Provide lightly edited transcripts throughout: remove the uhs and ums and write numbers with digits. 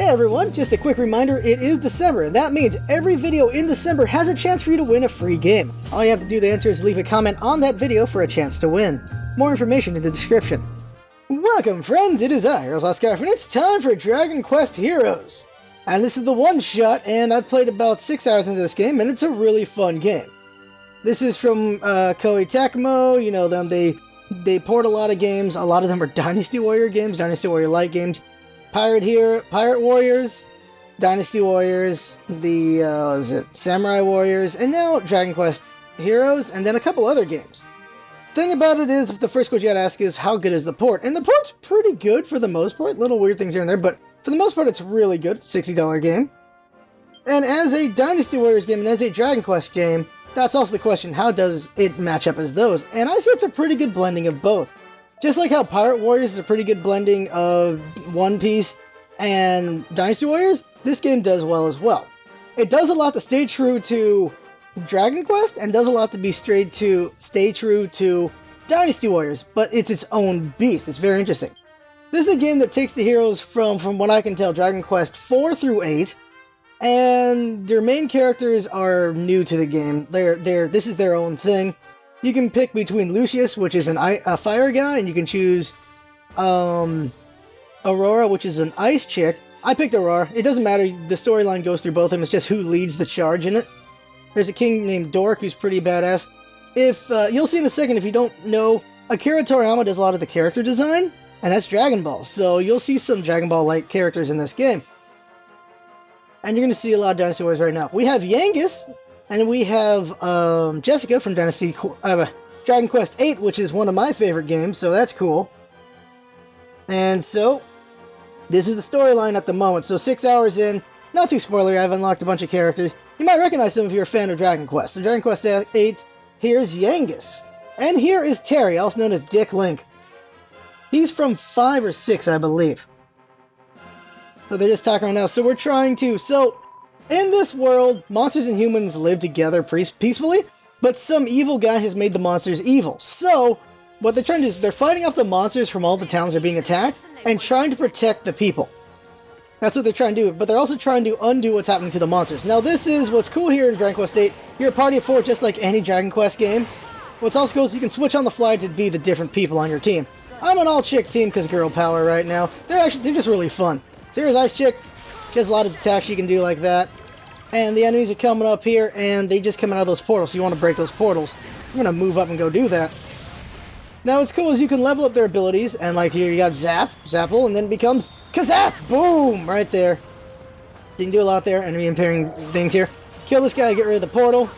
everyone, just a quick reminder, it is December, and that means every video in December has a chance for you to win a free game. All you have to do to enter is leave a comment on that video for a chance to win. More information in the description. Welcome friends, it is I, LostScarf, and it's time for Dragon Quest Heroes. And this is the one-shot, and I've played about 6 hours into this game, and it's a really fun game. This is from Koei Tecmo, you know them, they port a lot of games, a lot of them are Dynasty Warrior games, Dynasty Warrior Light games. Pirate Warriors, Dynasty Warriors, the, Samurai Warriors, and now Dragon Quest Heroes, and then a couple other games. Thing about it is, the first question you gotta ask is, how good is the port? And the port's pretty good for the most part, little weird things here and there, but for the most part it's really good. It's a $60 game. And as a Dynasty Warriors game and as a Dragon Quest game, that's also the question, how does it match up as those? And I say it's a pretty good blending of both. Just like how Pirate Warriors is a pretty good blending of One Piece and Dynasty Warriors, this game does well as well. It does a lot to stay true to Dragon Quest, and does a lot to stay true to Dynasty Warriors, but it's its own beast. It's very interesting. This is a game that takes the heroes from what I can tell, Dragon Quest 4 through 8, and their main characters are new to the game. This is their own thing. You can pick between Lucius, which is a fire guy, and you can choose Aurora, which is an ice chick. I picked Aurora. It doesn't matter. The storyline goes through both of them. It's just who leads the charge in it. There's a king named Dork who's pretty badass. If you'll see in a second, if you don't know, Akira Toriyama does a lot of the character design, and that's Dragon Ball. So you'll see some Dragon Ball-like characters in this game. And you're going to see a lot of Dynasty Warriors right now. We have Yangus. And we have Jessica from Dragon Quest 8, which is one of my favorite games, so that's cool. And so, this is the storyline at the moment. So 6 hours in, not too spoilery, I've unlocked a bunch of characters. You might recognize some if you're a fan of Dragon Quest. So Dragon Quest 8, here's Yangus. And here is Terry, also known as Dick Link. He's from 5 or 6, I believe. So they're just talking right now. So we're trying to... in this world, monsters and humans live together peacefully, but some evil guy has made the monsters evil. So, what they're trying to do is they're fighting off the monsters from all the towns that are being attacked, and trying to protect the people. That's what they're trying to do, but they're also trying to undo what's happening to the monsters. Now this is what's cool here in Dragon Quest 8. You're a party of 4 just like any Dragon Quest game. What's also cool is you can switch on the fly to be the different people on your team. I'm an all-chick team because girl power right now. They're just really fun. So here's Ice Chick. She has a lot of attacks she can do like that. And the enemies are coming up here, and they just come out of those portals, so you want to break those portals. I'm going to move up and go do that. Now, what's cool is you can level up their abilities, and like here you got Zapple, and then it becomes Kazap! Boom! Right there. You can do a lot there, enemy impairing things here. Kill this guy, get rid of the portal.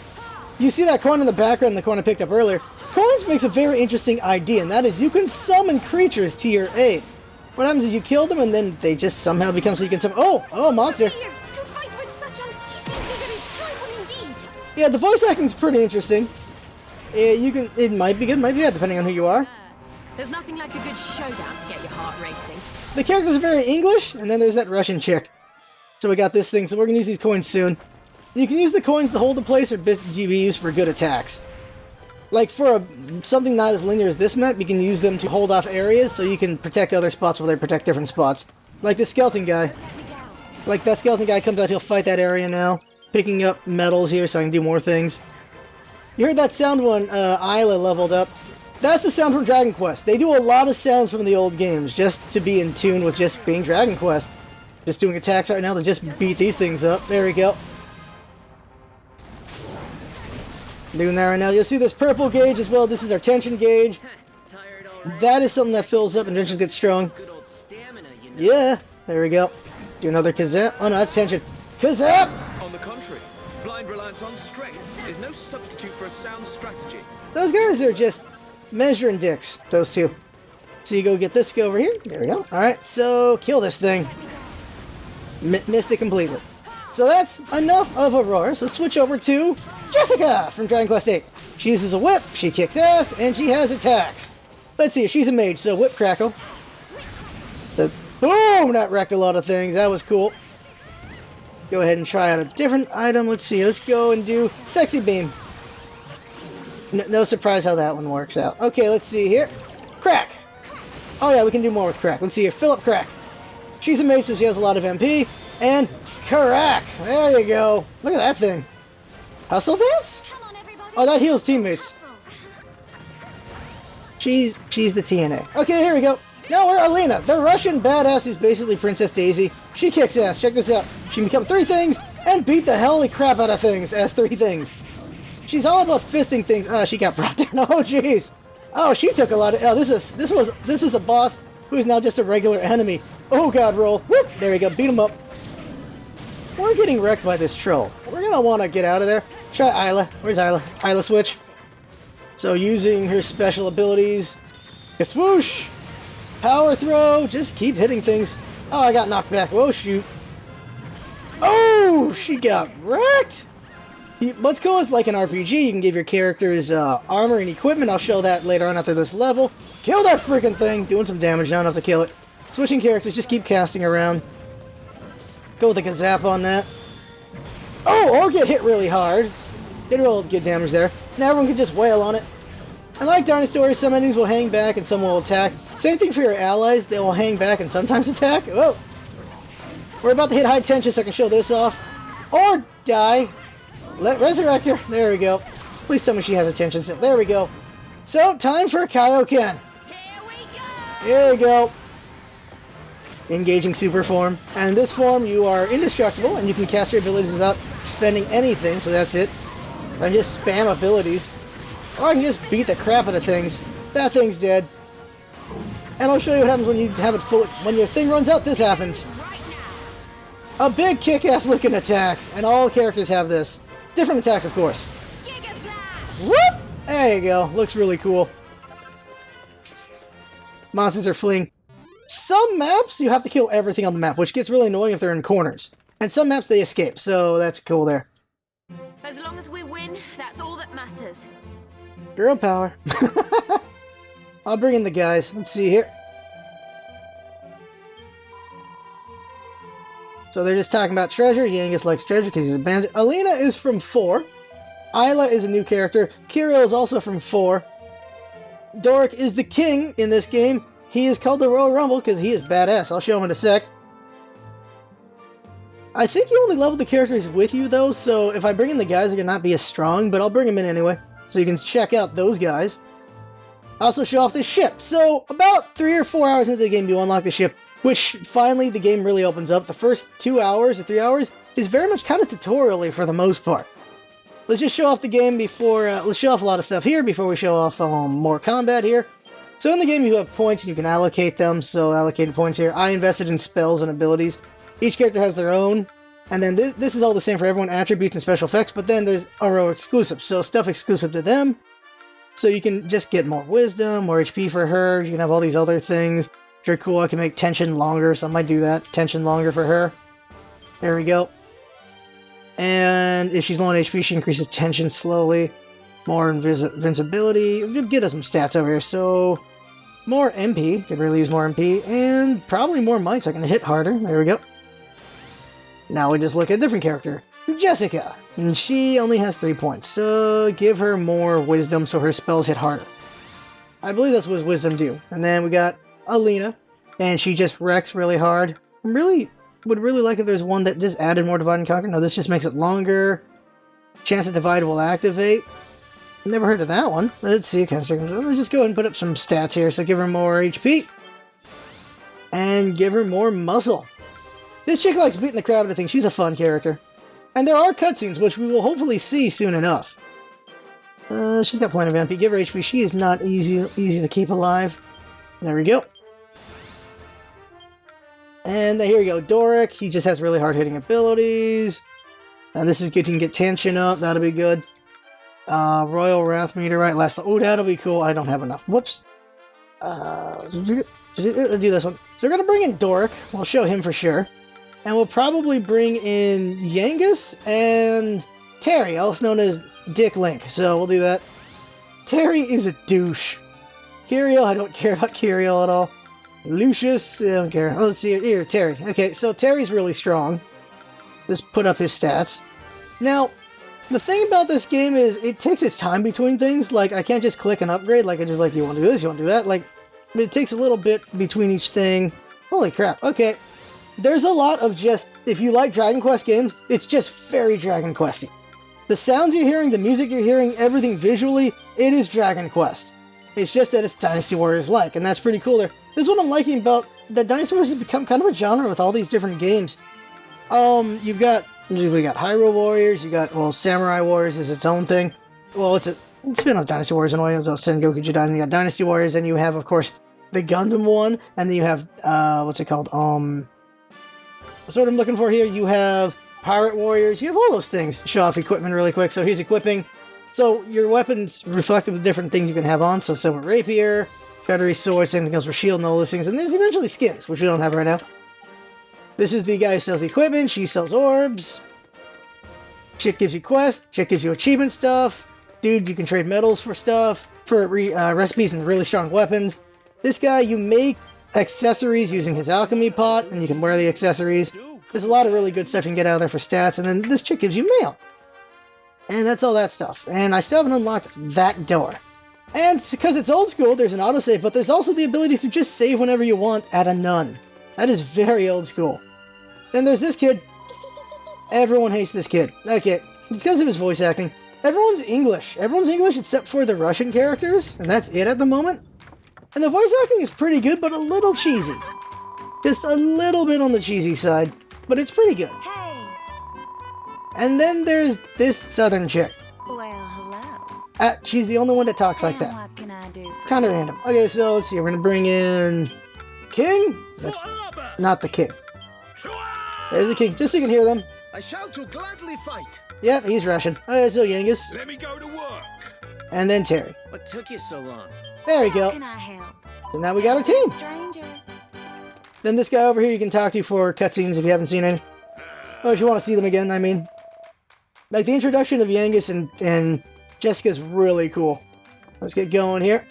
You see that coin in the background, the coin I picked up earlier. Coins makes a very interesting idea, and that is you can summon creatures to your aid. What happens is you kill them, and then they just somehow become so you can summon... Oh, monster! Yeah, the voice acting's pretty interesting. It might be good, might be bad, depending on who you are. There's nothing like a good showdown to get your heart racing. The characters are very English, and then there's that Russian chick. So we got this thing, so we're gonna use these coins soon. You can use the coins to hold the place or be used for good attacks. Like for something not as linear as this map, you can use them to hold off areas, so you can protect other spots while they protect different spots. Like this skeleton guy. Like that skeleton guy comes out, he'll fight that area now. Picking up medals here so I can do more things. You heard that sound when Isla leveled up. That's the sound from Dragon Quest. They do a lot of sounds from the old games just to be in tune with just being Dragon Quest. Just doing attacks right now to just beat these things up. There we go. Doing that right now. You'll see this purple gauge as well. This is our tension gauge. That is something that fills up and tensions get strong. Yeah, there we go. Do another Kazap. Oh no, that's tension. Kazap! On the contrary, blind reliance on strength is no substitute for a sound strategy. Those guys are just measuring dicks, those two. So you go get this guy over here. There we go. Alright, so kill this thing. Missed it completely. So that's enough of Aurora. So switch over to Jessica from Dragon Quest 8. She uses a whip, she kicks ass, and she has attacks. Let's see, she's a mage, so whip crackle. Boom! That wrecked a lot of things. That was cool. Go ahead and try out a different item. Let's see. Let's go and do Sexy Beam. No surprise how that one works out. Okay, let's see here. Crack. Oh yeah, we can do more with crack. Let's see here. Fill up crack. She's a mage, so she has a lot of MP. And crack! There you go. Look at that thing. Hustle dance? Oh, that heals teammates. She's the TNA. Okay, here we go. Now we're Alina, the Russian badass who's basically Princess Daisy. She kicks ass. Check this out. She can become 3 things and beat the helly crap out of things as 3 things. She's all about fisting things. Oh, she got brought down. Oh, jeez. Oh, she took a lot of... Oh, this is a boss who is now just a regular enemy. Oh, God, roll. Whoop. There we go. Beat him up. We're getting wrecked by this troll. We're going to want to get out of there. Try Isla. Where's Isla? Isla switch. So using her special abilities. A swoosh. Power throw. Just keep hitting things. Oh, I got knocked back. Oh, shoot. Oh, she got wrecked. What's cool is like an RPG, you can give your characters armor and equipment. I'll show that later on after this level. Kill that freaking thing. Doing some damage. Now I don't have to kill it. Switching characters. Just keep casting around. Go with like a zap on that. Oh, or get hit really hard. Get real good damage there. Now everyone can just wail on it. And like Dynasty, some enemies will hang back and some will attack. Same thing for your allies. They will hang back and sometimes attack. Oh. We're about to hit high tension so I can show this off. Or die. Resurrect her. There we go. Please tell me she has attention. So there we go. So, time for Kaioken. Here we go. Engaging super form. And in this form, you are indestructible, and you can cast your abilities without spending anything, so that's it. I can just spam abilities. Or I can just beat the crap out of things. That thing's dead. And I'll show you what happens when you have it full. When your thing runs out, this happens. A big kick-ass looking attack. And all characters have this. Different attacks, of course. Whoop! There you go. Looks really cool. Monsters are fleeing. Some maps, you have to kill everything on the map, which gets really annoying if they're in corners. And some maps, they escape, so that's cool there. As long as we win, that's all that matters. Girl power. I'll bring in the guys. Let's see here. So they're just talking about treasure. Yangus likes treasure because he's a bandit. Alina is from 4. Isla is a new character. Kirill is also from 4. Doric is the king in this game. He is called the Royal Rumble because he is badass. I'll show him in a sec. I think you only level the characters with you, though, so if I bring in the guys, they're going to not be as strong, but I'll bring them in anyway, so you can check out those guys. I also show off the ship. So, about 3 or 4 hours into the game, you unlock the ship, which finally the game really opens up. The first 2 hours or 3 hours is very much kind of tutorial-y for the most part. Let's just show off the game before, let's show off a lot of stuff here before we show off more combat here. So in the game you have points and you can allocate them, so allocated points here. I invested in spells and abilities. Each character has their own, and then this is all the same for everyone, attributes and special effects, but then there's a row exclusive, so stuff exclusive to them. So you can just get more wisdom, more HP for her, you can have all these other things. If you're cool, I can make tension longer, so I might do that. Tension longer for her. There we go. And if she's low on HP, she increases tension slowly. More invincibility. We'll get us some stats over here, so... More MP, could really use more MP, and probably more might so I can hit harder. There we go. Now we just look at a different character. Jessica. And she only has 3 points, so give her more wisdom so her spells hit harder. I believe that's what wisdom do. And then we got Alina, and she just wrecks really hard. Would really like if there's one that just added more Divide and Conquer. No, this just makes it longer. Chance that Divide will activate. Never heard of that one. Let's see. Let's just go ahead and put up some stats here. So give her more HP. And give her more muscle. This chick likes beating the crap out of things. She's a fun character. And there are cutscenes, which we will hopefully see soon enough. She's got plenty of MP. Give her HP. She is not easy to keep alive. There we go. And here we go. Doric. He just has really hard-hitting abilities. And this is good. You can get tension up. That'll be good. Royal Wrath Meteorite. Oh, that'll be cool. I don't have enough. Whoops. I'll do this one. So we're going to bring in Doric. We'll show him for sure. And we'll probably bring in Yangus and Terry, also known as Dick Link. So we'll do that. Terry is a douche. Kirill, I don't care about Kirill at all. Lucius, I don't care. Oh, let's see here. Terry. Okay, so Terry's really strong. Just put up his stats. Now, the thing about this game is it takes its time between things. Like, I can't just click and upgrade. Like, I just like, you want to do this, you want to do that. Like, it takes a little bit between each thing. Holy crap. Okay. there's a lot of just, if you like Dragon Quest games, it's just very Dragon Questy. The sounds you're hearing, the music you're hearing, everything visually, it is Dragon Quest. It's just that it's Dynasty Warriors-like, and that's pretty cool there. This is what I'm liking about that Dynasty Warriors has become kind of a genre with all these different games. We got Hyrule Warriors, you got, well, Samurai Warriors is its own thing. Well, it's a spin-off Dynasty Warriors in a way, so Sengoku Jidai, and you got Dynasty Warriors, and you have, of course, the Gundam one, and then you have, what's it called, that's what I'm looking for here, you have Pirate Warriors, you have all those things. Show off equipment really quick, so here's equipping. So your weapons reflective of different things you can have on, so Silver Rapier, Cutlery Sword, same thing goes for Shield and all those things, and there's eventually skins, which we don't have right now. This is the guy who sells the equipment, she sells orbs. Chick gives you quests, Chick gives you achievement stuff. Dude, you can trade metals for stuff, for recipes and really strong weapons. This guy, you make accessories using his alchemy pot, and you can wear the accessories. There's a lot of really good stuff you can get out of there for stats, and then this chick gives you mail. And that's all that stuff. And I still haven't unlocked that door. And because it's old school, there's an autosave, but there's also the ability to just save whenever you want at a nun. That is very old school. Then there's this kid. Everyone hates this kid. Okay, it's because of his voice acting. Everyone's English. Everyone's English except for the Russian characters, and that's it at the moment. And the voice acting is pretty good, but a little cheesy. Just a little bit on the cheesy side, but it's pretty good. Hey. And then there's this southern chick. Well, hello. She's the only one that talks like And that. what can I do for Kind of you? random. Okay, so let's see. We're gonna bring in King. That's not the king. There's the king. Just so you can hear them. I shall to gladly fight. Yep, he's Russian. Okay, so Yangus. Let me go to work. And then Terry. What took you so long? There we How go. can I help? So now we got our team. Stranger. Then this guy over here you can talk to for cutscenes if you haven't seen any. Oh, if you want to see them again, I mean. Like, the introduction of Yangus and Jessica's really cool. Let's get going here.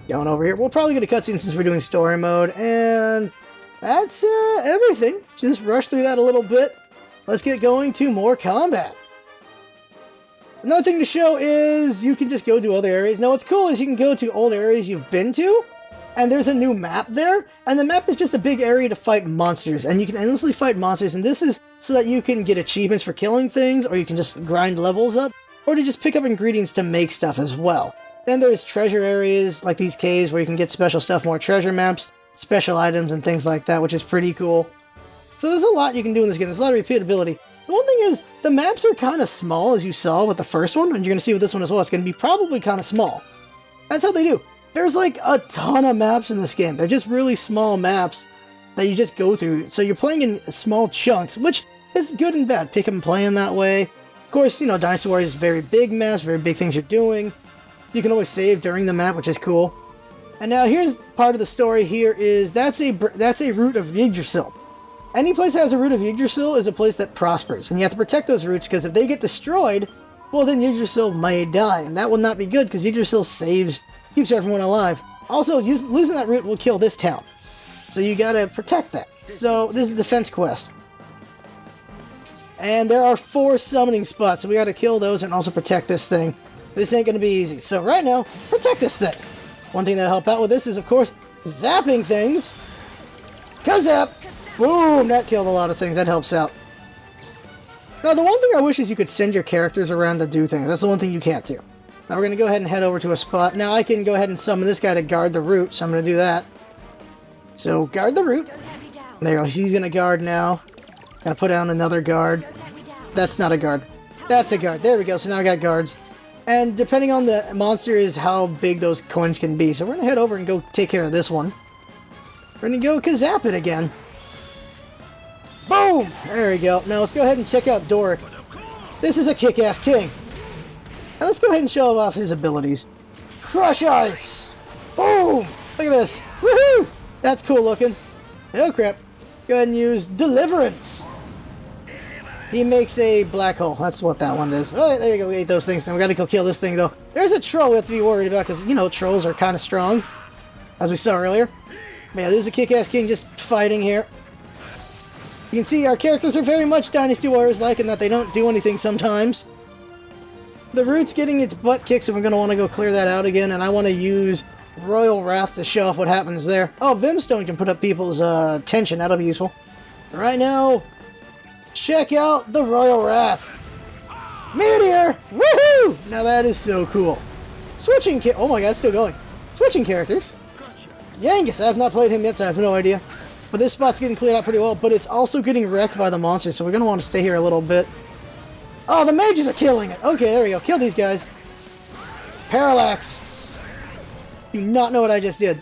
Going over here. We'll probably get a cutscene since we're doing story mode, and that's everything. Just rush through that a little bit. Let's get going to more combat. Another thing to show is you can just go to other areas. Now what's cool is you can go to old areas you've been to, and there's a new map there, and the map is just a big area to fight monsters, and you can endlessly fight monsters, and this is so that you can get achievements for killing things, or you can just grind levels up, or to just pick up ingredients to make stuff as well. Then there's treasure areas, like these caves, where you can get special stuff, more treasure maps, special items, and things like that, which is pretty cool. So there's a lot you can do in this game. There's a lot of repeatability. The one thing is, the maps are kind of small, as you saw with the first one, and you're going to see with this one as well. It's going to be probably kind of small. That's how they do. There's like a ton of maps in this game. They're just really small maps that you just go through. So you're playing in small chunks, which is good and bad. Pick up and play in that way. Of course, you know, Dynasty Warriors is very big maps, very big things you're doing. You can always save during the map, which is cool. And now here's part of the story here is that's a root of Yggdrasil. Any place that has a root of Yggdrasil is a place that prospers, and you have to protect those roots, because if they get destroyed, well then Yggdrasil may die, and that will not be good, because Yggdrasil keeps everyone alive. Also, losing that root will kill this town, so you gotta protect that. So this is a defense quest. And there are 4 summoning spots, so we gotta kill those and also protect this thing. This ain't gonna be easy. So right now, protect this thing. One thing that'll help out with this is, of course, zapping things. Kazap! Boom! That killed a lot of things. That helps out. Now, the one thing I wish is you could send your characters around to do things. That's the one thing you can't do. Now, we're going to go ahead and head over to a spot. Now, I can go ahead and summon this guy to guard the root, so I'm going to do that. So, guard the root. There you go. He's going to guard now. Going to put down another guard. That's not a guard. That's a guard. There we go. So now I got guards. And depending on the monster is how big those coins can be. So we're going to head over and go take care of this one. We're going to go Kazap it again. Boom! There we go. Now let's go ahead and check out Doric. This is a kick-ass king. Now let's go ahead and show off his abilities. Crush Ice! Boom! Look at this. Woohoo! That's cool looking. Oh crap. Go ahead and use Deliverance. He makes a black hole. That's what that one is. Alright, there you go. We ate those things. Now we gotta go kill this thing though. There's a troll we have to be worried about because, you know, trolls are kind of strong. As we saw earlier. But yeah, this is a kick-ass king just fighting here. You can see our characters are very much Dynasty Warriors-like in that they don't do anything sometimes. The root's getting its butt kicked, so we're going to want to go clear that out again, and I want to use Royal Wrath to show off what happens there. Oh, Vimstone can put up people's tension. That'll be useful. Right now, check out the Royal Wrath. Meteor! Woohoo! Now that is so cool. Switching oh my god, it's still going. Switching characters. Yangus, I have not played him yet, so I have no idea. But this spot's getting cleared out pretty well, but it's also getting wrecked by the monsters, so we're going to want to stay here a little bit. Oh, the mages are killing it. Okay, there we go. Kill these guys. Parallax. Do not know what I just did.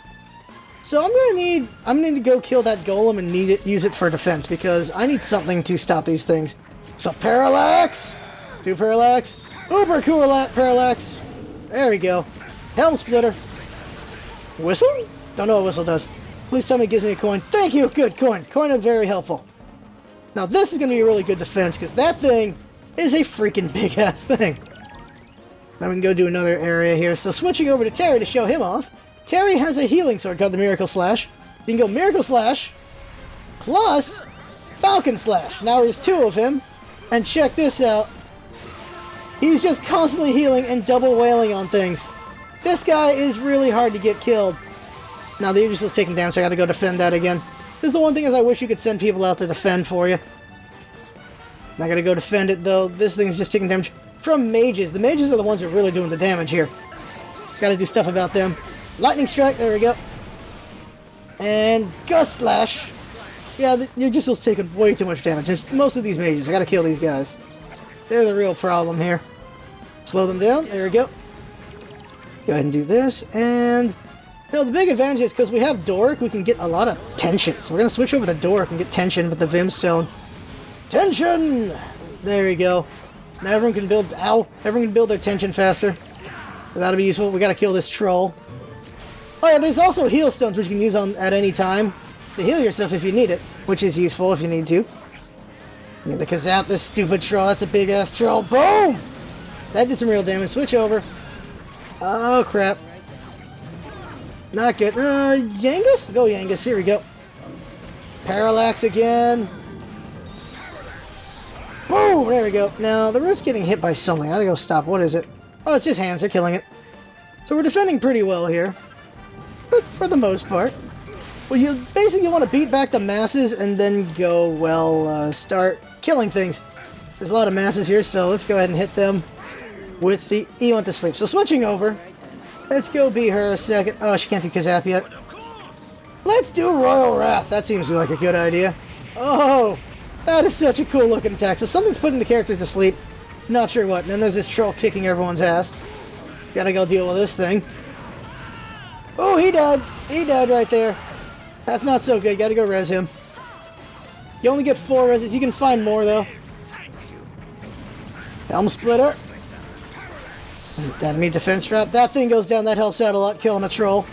So I'm gonna need to go kill that golem and use it for defense, because I need something to stop these things. So Parallax! 2 Parallax. Uber cool Parallax. There we go. Helm Splitter. Whistle? Don't know what whistle does. Please somebody gives me a coin. Thank you! Good coin. Coin is very helpful. Now this is gonna be a really good defense, because that thing is a freaking big ass thing. Now we can go do another area here. So switching over to Terry to show him off. Terry has a healing sword called the Miracle Slash. You can go Miracle Slash plus Falcon Slash. Now there's 2 of him. And check this out. He's just constantly healing and double wailing on things. This guy is really hard to get killed. Now the Aegisil's taking damage, so I gotta go defend that again. This is the one thing is I wish you could send people out to defend for you. I gotta go defend it though. This thing is just taking damage from mages. The mages are the ones who are really doing the damage here. Just gotta do stuff about them. Lightning Strike, there we go. And Gust Slash. Yeah, the Aegisil's taking way too much damage. It's most of these mages. I gotta kill these guys. They're the real problem here. Slow them down, there we go. Go ahead and do this, and... You know, the big advantage is because we have Doric, we can get a lot of tension. So we're gonna switch over to Doric and get tension with the Vimstone. Tension! There we go. Now everyone can build... Ow! Everyone can build their tension faster. So that'll be useful. We gotta kill this troll. Oh yeah, there's also heal stones which you can use at any time to heal yourself if you need it, which is useful if you need to. You need to kazap this stupid troll. That's a big ass troll. Boom! That did some real damage. Switch over. Oh crap. Not good. Yangus? Go Yangus. Here we go. Parallax again. Boom! There we go. Now, the root's getting hit by something. I gotta go stop. What is it? Oh, it's just hands. They're killing it. So we're defending pretty well here. But for the most part. Well, you basically want to beat back the masses and then go, well, start killing things. There's a lot of masses here, so let's go ahead and hit them with the... You want to sleep. So switching over. Let's go be her a second. Oh, she can't do Kazap yet. Let's do Royal Wrath. That seems like a good idea. Oh, that is such a cool looking attack. So something's putting the characters to sleep. Not sure what. And then there's this troll kicking everyone's ass. Gotta go deal with this thing. Oh, he died. He died right there. That's not so good. Gotta go res him. You only get 4 reses. You can find more, though. Helm Splitter. Enemy defense trap. That thing goes down. That helps out a lot, killing a troll.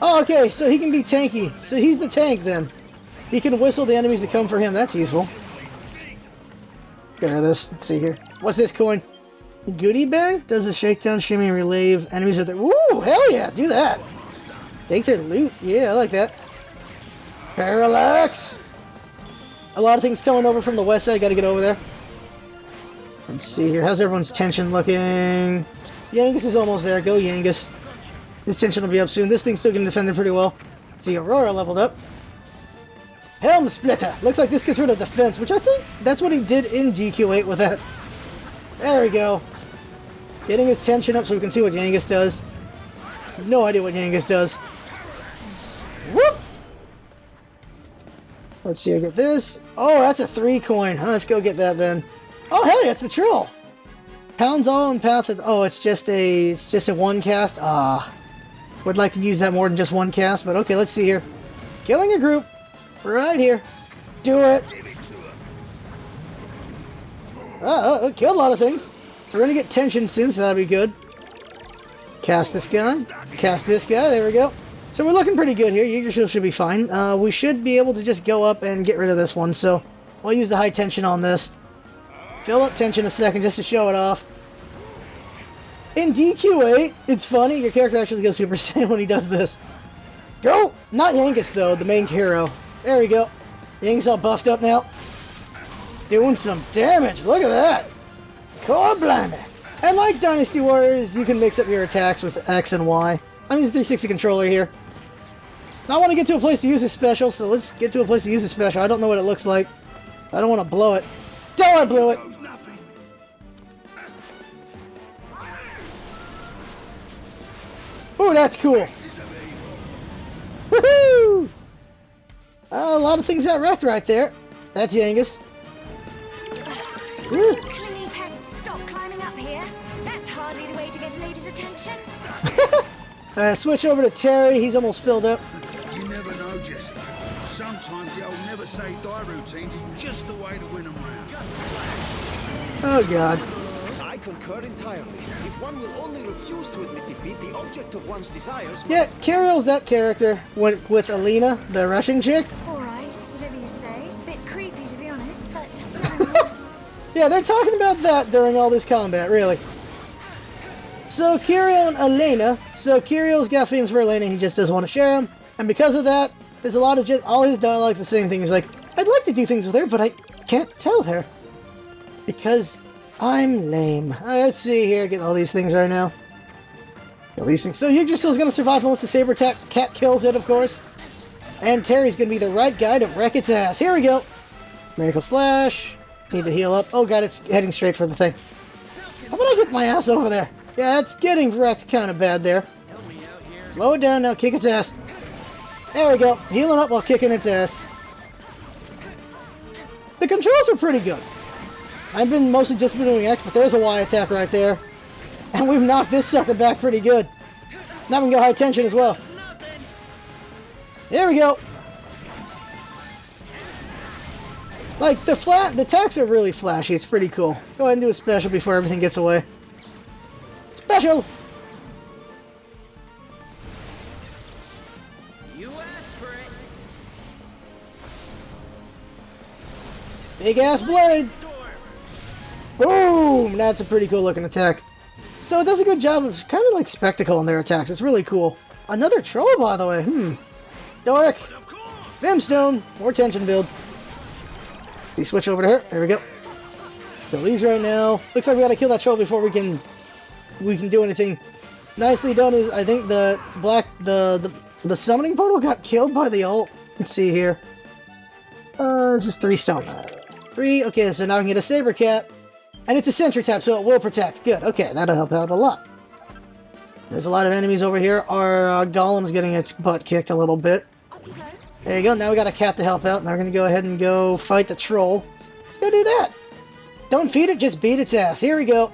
Oh, okay. So he can be tanky. So he's the tank, then. He can whistle the enemies that come for him. That's useful. Get rid of this. Let's see here. What's this coin? Goodie bag? Does a shakedown, shimmy, and relieve enemies at their... Woo! Hell yeah! Do that! Take their loot. Yeah, I like that. Parallax! A lot of things coming over from the west side. Gotta get over there. Let's see here. How's everyone's tension looking? Yangus is almost there. Go Yangus. His tension will be up soon. This thing's still getting defended pretty well. Let's see, Aurora leveled up. Helm Splitter! Looks like this gets rid of defense, which I think that's what he did in DQ8 with that. There we go. Getting his tension up so we can see what Yangus does. No idea what Yangus does. Whoop! Let's see, I get this. Oh, that's a 3 coin. Let's go get that then. Oh, hell yeah, it's the troll. Pounds all and path of... Oh, it's just a 1 cast? Ah. Would like to use that more than just 1 cast, but okay, let's see here. Killing a group. Right here. Do it. Killed a lot of things. So we're going to get tension soon, so that'll be good. Cast this guy. Cast this guy. There we go. So we're looking pretty good here. Yggdrasil should be fine. We should be able to just go up and get rid of this one. So we'll use the high tension on this. Fill up tension a second just to show it off. In DQ8, it's funny. Your character actually goes Super Saiyan when he does this. Go! Not Yangus, though. The main hero. There we go. Yangus all buffed up now. Doing some damage. Look at that. Core Blinder. And like Dynasty Warriors, you can mix up your attacks with X and Y. I'm using 360 controller here. Now I want to get to a place to use his special, so let's get to a place to use his special. I don't know what it looks like. I don't want to blow it. Oh, I blew it! Ooh, that's cool! Woohoo! A lot of things got wrecked right there. That's Yangus. You clingy pests, stop climbing up here. That's hardly the way to get a lady's attention. Switch over to Terry. He's almost filled up. You never know, Jessica. Sometimes the old never say die routines is just the way to win them round. Oh, God. I concur entirely. If one will only refuse to admit defeat, the object of one's desires... Yeah, Cariel's that character with Alina, the Russian chick. Alright, whatever you say. Bit creepy, to be honest, but... Yeah, they're talking about that during all this combat, really. So, Cariel and Elena. So, Cariel's got feelings for Elena, he just doesn't want to share them. And because of that, there's a lot of just... All his dialogue's the same thing. He's like, I'd like to do things with her, but I can't tell her. Because I'm lame. Let's see here, getting all these things right now. All these things. So, Yggdrasil's going to survive unless the saber cat kills it, of course. And Terry's going to be the right guy to wreck its ass. Here we go. Miracle Slash. Need to heal up. Oh god, it's heading straight for the thing. How about I get my ass over there? Yeah, it's getting wrecked kind of bad there. Slow it down now, kick its ass. There we go. Healing up while kicking its ass. The controls are pretty good. I've been mostly just been doing X, but there's a Y attack right there. And we've knocked this sucker back pretty good. Now we can go high tension as well. There we go. Like, the attacks are really flashy. It's pretty cool. Go ahead and do a special before everything gets away. Special! You asked for it. Big ass blade! Boom! That's a pretty cool looking attack. So it does a good job of kind of like spectacle in their attacks. It's really cool. Another troll, by the way. Doric! Vimstone! More tension build. We switch over to her. There we go. Kill these right now. Looks like we gotta kill that troll before we can do anything. Nicely done is I think the summoning portal got killed by the ult. Let's see here. It's just 3 stone. 3. Okay, so now we can get a saber cat. And it's a sentry tap, so it will protect. Good. Okay, that'll help out a lot. There's a lot of enemies over here. Our golem's getting its butt kicked a little bit. There you go. Now we got a cat to help out. Now we're going to go ahead and go fight the troll. Let's go do that. Don't feed it, just beat its ass. Here we go.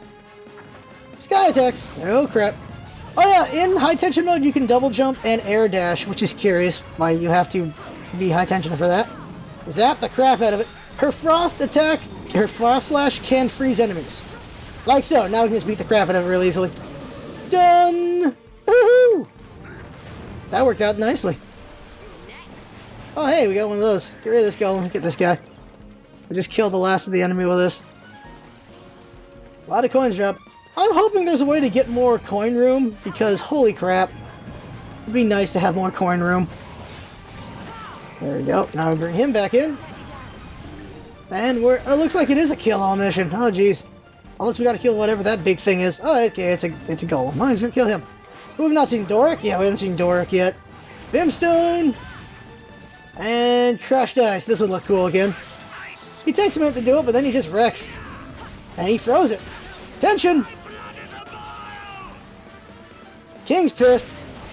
Sky attacks. Oh, crap. Oh, yeah. In high tension mode, you can double jump and air dash, which is curious why you have to be high tension for that. Zap the crap out of it. Her frost attack, her frost slash can freeze enemies. Like so. Now we can just beat the crap out of it real easily. Done! Woohoo! That worked out nicely. Oh, hey, we got one of those. Get rid of this golem. Get this guy. We just killed the last of the enemy with this. A lot of coins dropped. I'm hoping there's a way to get more coin room, because holy crap. It'd be nice to have more coin room. There we go. Now we bring him back in. And it looks like it is a kill-all mission. Oh, jeez. Unless we gotta kill whatever that big thing is. Oh, okay, it's a golem. Oh, he's gonna kill him. Who have not seen Doric? Yeah, we haven't seen Doric yet. Vimstone! And crushed ice. This would look cool again. He takes a minute to do it, but then he just wrecks. And he throws it. Tension! King's pissed.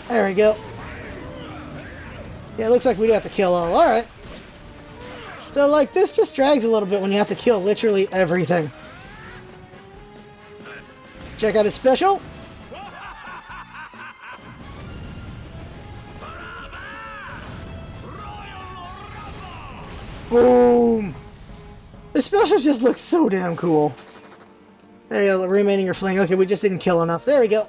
There we go. Yeah, it looks like we do have to kill all. Alright. So, like, this just drags a little bit when you have to kill literally everything. Check out his special. Boom! The specials just look so damn cool. There you go, remaining your fling. Okay, we just didn't kill enough. There we go.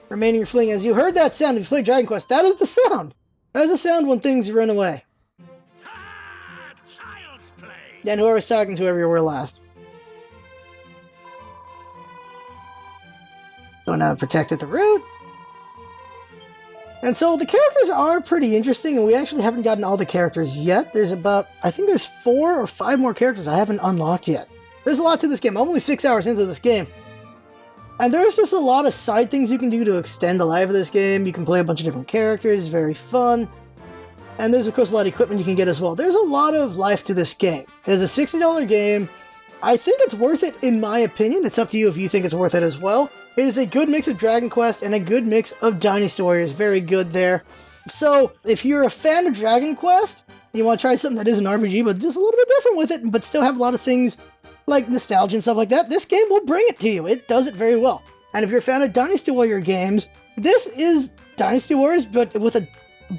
Remaining your fling. As you heard that sound if you played Dragon Quest, that is the sound. That is the sound when things run away. Child's play. Then whoever's talking to whoever you were last. So now protected the root. And so the characters are pretty interesting, and we actually haven't gotten all the characters yet. There's about, I think there's 4 or 5 more characters I haven't unlocked yet. There's a lot to this game. I'm only 6 hours into this game. And there's just a lot of side things you can do to extend the life of this game. You can play a bunch of different characters, very fun. And there's, of course, a lot of equipment you can get as well. There's a lot of life to this game. It is a $60 game. I think it's worth it, in my opinion. It's up to you if you think it's worth it as well. It is a good mix of Dragon Quest and a good mix of Dynasty Warriors. Very good there. So, if you're a fan of Dragon Quest, you want to try something that is an RPG, but just a little bit different with it, but still have a lot of things like nostalgia and stuff like that, this game will bring it to you. It does it very well. And if you're a fan of Dynasty Warrior games, this is Dynasty Warriors, but with a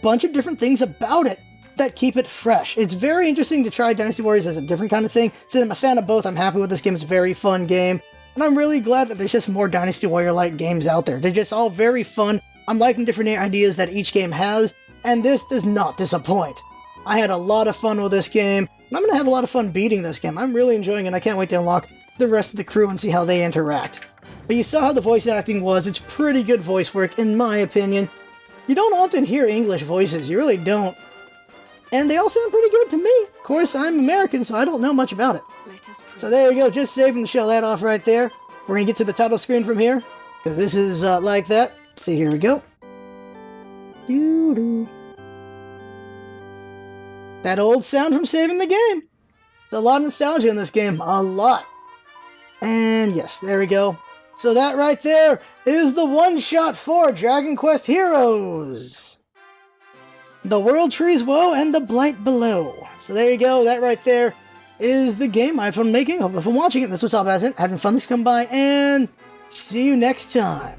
bunch of different things about it that keep it fresh. It's very interesting to try Dynasty Warriors as a different kind of thing. Since I'm a fan of both, I'm happy with this game. It's a very fun game. And I'm really glad that there's just more Dynasty Warrior-like games out there. They're just all very fun. I'm liking different ideas that each game has, and this does not disappoint. I had a lot of fun with this game, and I'm going to have a lot of fun beating this game. I'm really enjoying it. I can't wait to unlock the rest of the crew and see how they interact. But you saw how the voice acting was. It's pretty good voice work, in my opinion. You don't often hear English voices. You really don't. And they all sound pretty good to me. Of course, I'm American, so I don't know much about it. So there you go, just saving to show that off right there. We're going to get to the title screen from here, because this is like that. See, here we go. Doo-doo. That old sound from saving the game. There's a lot of nostalgia in this game. A lot. And yes, there we go. So that right there is the one-shot for Dragon Quest Heroes. The World Tree's Woe and the Blight Below. So there you go. That right there is the game I had fun making. Hope you have fun watching it. This was all about it. Having fun. Let's come by and see you next time.